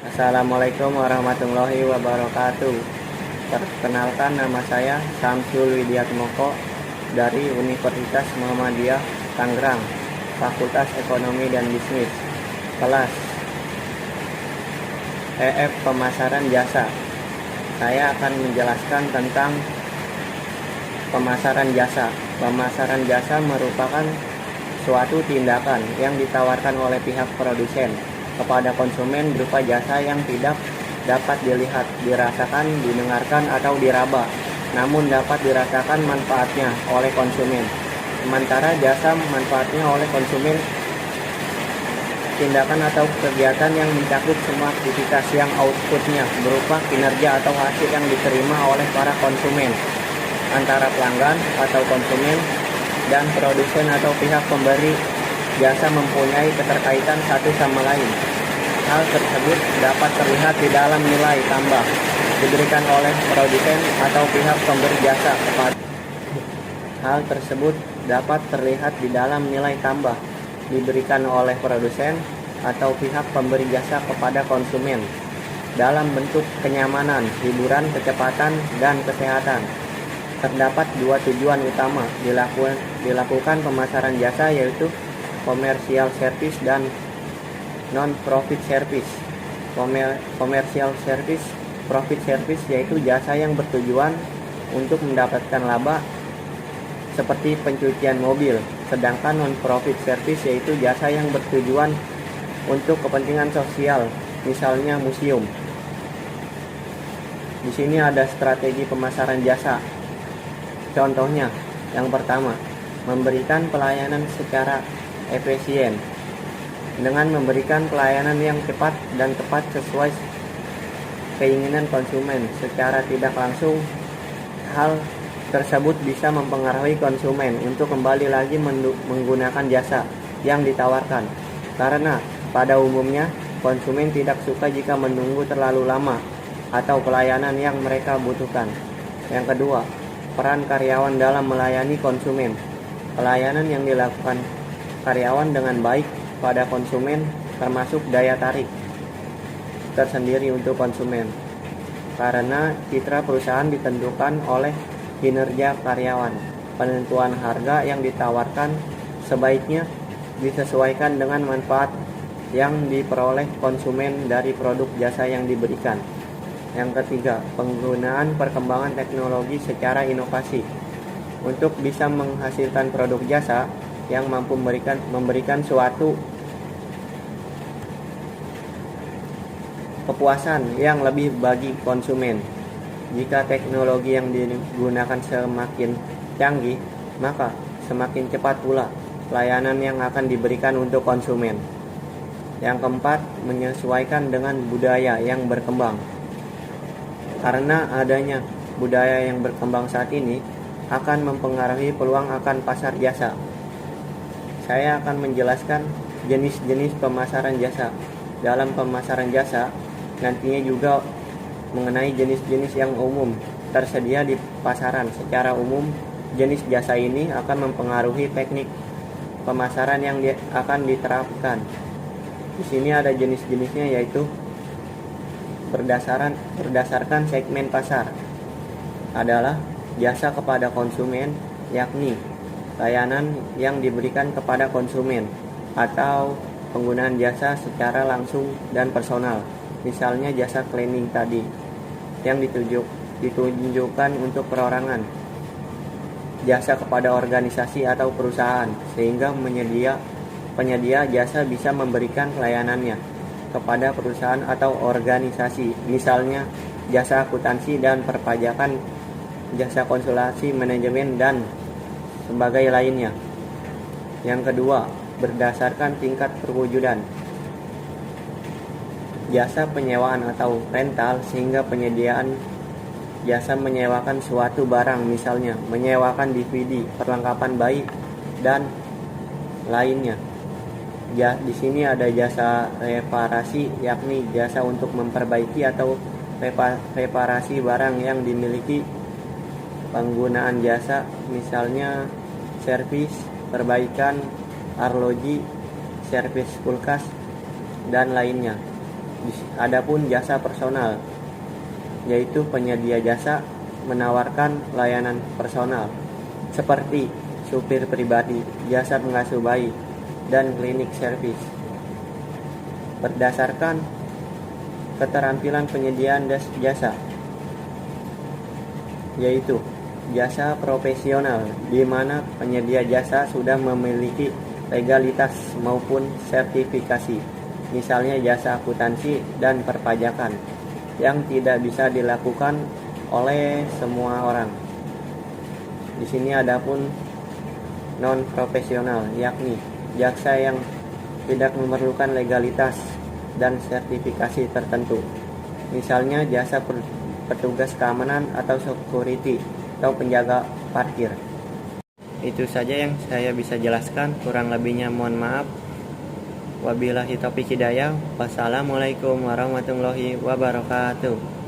Assalamualaikum warahmatullahi wabarakatuh. Perkenalkan, nama saya Samsul Widiatmoko dari Universitas Muhammadiyah Tangerang, Fakultas Ekonomi dan Bisnis, kelas EF Pemasaran Jasa. Saya akan menjelaskan tentang pemasaran jasa. Pemasaran jasa merupakan suatu tindakan yang ditawarkan oleh pihak produsen kepada konsumen berupa jasa yang tidak dapat dilihat, dirasakan, didengarkan, atau diraba, namun dapat dirasakan manfaatnya oleh konsumen. Sementara jasa manfaatnya oleh konsumen, tindakan atau kegiatan yang mencakup semua aktivitas yang outputnya berupa kinerja atau hasil yang diterima oleh para konsumen, antara pelanggan atau konsumen dan produsen atau pihak pemberi jasa mempunyai keterkaitan satu sama lain. Hal tersebut dapat terlihat di dalam nilai tambah diberikan oleh produsen atau pihak pemberi jasa kepada Hal tersebut dapat terlihat di dalam nilai tambah diberikan oleh produsen atau pihak pemberi jasa kepada konsumen dalam bentuk kenyamanan, hiburan, kecepatan, dan kesehatan. Terdapat dua tujuan utama dilakukan pemasaran jasa, yaitu komersial service dan non-profit service. Komersial service, profit service yaitu jasa yang bertujuan untuk mendapatkan laba seperti pencucian mobil, sedangkan non-profit service yaitu jasa yang bertujuan untuk kepentingan sosial, misalnya museum. Di sini ada strategi pemasaran jasa. Contohnya, yang pertama, memberikan pelayanan secara efisien. Dengan memberikan pelayanan yang cepat dan tepat sesuai keinginan konsumen secara tidak langsung, hal tersebut bisa mempengaruhi konsumen untuk kembali lagi menggunakan jasa yang ditawarkan. Karena pada umumnya konsumen tidak suka jika menunggu terlalu lama atau pelayanan yang mereka butuhkan. Yang kedua, peran karyawan dalam melayani konsumen. Pelayanan yang dilakukan karyawan dengan baik pada konsumen termasuk daya tarik tersendiri untuk konsumen, karena citra perusahaan ditentukan oleh kinerja karyawan. Penentuan harga yang ditawarkan sebaiknya disesuaikan dengan manfaat yang diperoleh konsumen dari produk jasa yang diberikan. Yang ketiga, penggunaan perkembangan teknologi secara inovasi. Untuk bisa menghasilkan produk jasa yang mampu memberikan suatu kepuasan yang lebih bagi konsumen. Jika teknologi yang digunakan semakin canggih, maka semakin cepat pula pelayanan yang akan diberikan untuk konsumen. Yang keempat, menyesuaikan dengan budaya yang berkembang. Karena adanya budaya yang berkembang saat ini akan mempengaruhi peluang akan pasar jasa. Saya akan menjelaskan jenis-jenis pemasaran jasa. Dalam pemasaran jasa, nantinya juga mengenai jenis-jenis yang umum tersedia di pasaran. Secara umum, jenis jasa ini akan mempengaruhi teknik pemasaran yang akan diterapkan. Di sini ada jenis-jenisnya, yaitu berdasarkan segmen pasar adalah jasa kepada konsumen, yakni layanan yang diberikan kepada konsumen atau penggunaan jasa secara langsung dan personal. Misalnya jasa cleaning tadi yang ditunjukkan untuk perorangan. Jasa kepada organisasi atau perusahaan, sehingga penyedia jasa bisa memberikan pelayanannya kepada perusahaan atau organisasi. Misalnya jasa akuntansi dan perpajakan, jasa konsultasi manajemen, dan sebagai lainnya. Yang kedua, berdasarkan tingkat perwujudan. Jasa penyewaan atau rental, sehingga penyediaan jasa menyewakan suatu barang, misalnya menyewakan DVD, perlengkapan bayi, dan lainnya. Di sini ada jasa reparasi, yakni jasa untuk memperbaiki atau reparasi barang yang dimiliki. Penggunaan jasa misalnya servis, perbaikan arloji, servis kulkas, dan lainnya. Adapun jasa personal, yaitu penyedia jasa menawarkan layanan personal seperti supir pribadi, jasa pengasuh bayi, dan klinik servis. Berdasarkan keterampilan penyediaan jasa, yaitu jasa profesional, di mana penyedia jasa sudah memiliki legalitas maupun sertifikasi, misalnya jasa akuntansi dan perpajakan, yang tidak bisa dilakukan oleh semua orang. Di sini adapun non profesional, yakni jasa yang tidak memerlukan legalitas dan sertifikasi tertentu, misalnya jasa petugas keamanan atau security atau penjaga parkir. Itu saja yang saya bisa jelaskan, kurang lebihnya mohon maaf. Wabillahi taufiq hidayah. Wassalamualaikum warahmatullahi wabarakatuh.